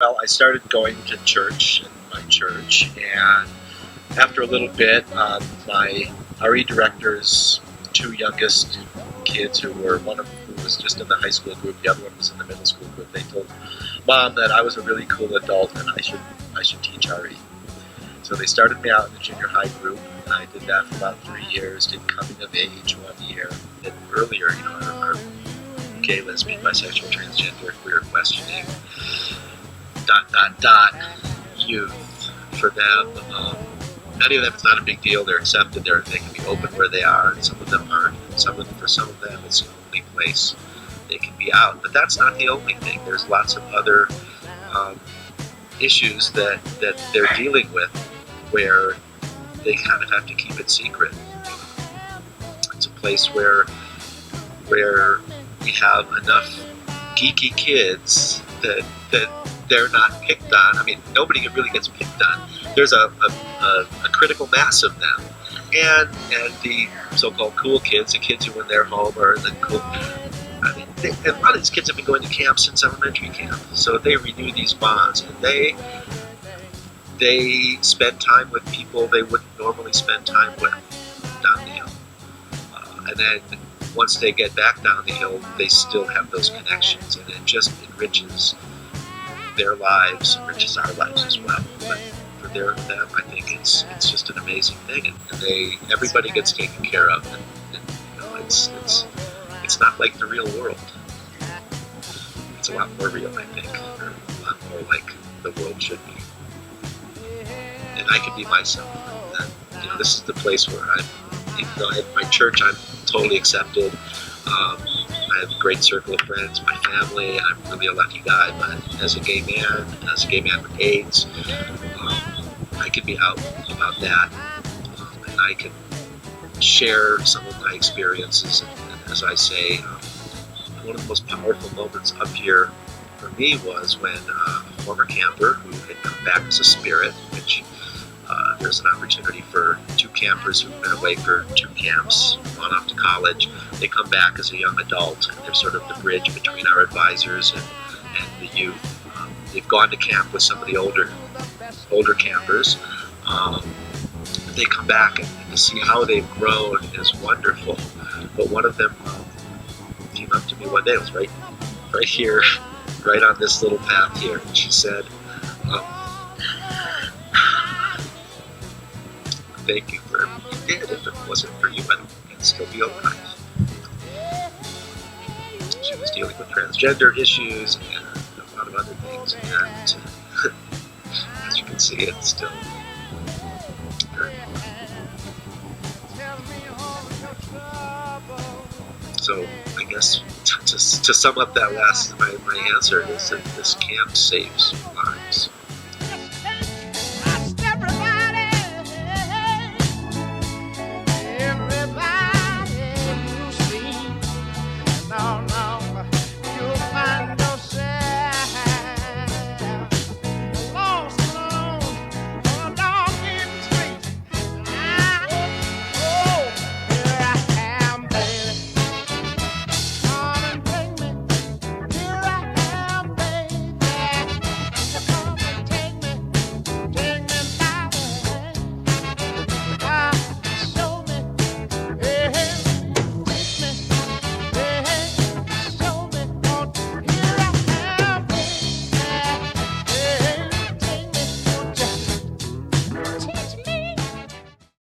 Well, I started going to church in my church, and after a little bit, my RE director's two youngest kids, one of who was just in the high school group, the other one was in the middle school group, they told Mom that I was a really cool adult and I should teach RE. So they started me out in the junior high group, and I did that for about 3 years, did coming of age 1 year, and earlier, our gay, lesbian, bisexual, transgender, queer questioning, ... youth for them. Many of them, it's not a big deal. They're accepted. They can be open where they are, and some of them aren't. For some of them, it's the only place they can be out. But that's not the only thing. There's lots of other issues that they're dealing with where they kind of have to keep it secret. It's a place where we have enough geeky kids that they're not picked on. I mean, nobody really gets picked on. There's a critical mass of them, and the so-called cool kids, the kids who in their home are the cool. I mean, a lot of these kids have been going to camp since elementary camp, so they renew these bonds, and they spend time with people they wouldn't normally spend time with down the hill, and then once they get back down the hill, they still have those connections, and it just enriches their lives, enriches our lives as well. But for them, I think it's just an amazing thing, and everybody gets taken care of, and it's not like the real world. It's a lot more real, I think, or a lot more like the world should be. And I can be myself. And, this is the place where at my church, I'm totally accepted. I have a great circle of friends, my family. I'm really a lucky guy, but as a gay man with AIDS, I can be out about that, and I can share some of my experiences. And as I say, one of the most powerful moments up here for me was when a former camper who had come back as a spirit, which there's an opportunity for two campers who've been away for 2 camps, gone off to college. They come back as a young adult, and they're sort of the bridge between our advisors and the youth. They've gone to camp with some of the older campers. They come back, and to see how they've grown is wonderful. But one of them came up to me one day. It was right here, right on this little path here, and she said, "Thank you for everything you did. If it wasn't for you, I don't think I'd still be alive." She was dealing with transgender issues and a lot of other things, and as you can see, it's still very important. So I guess to sum up that my answer is that this camp saves lives.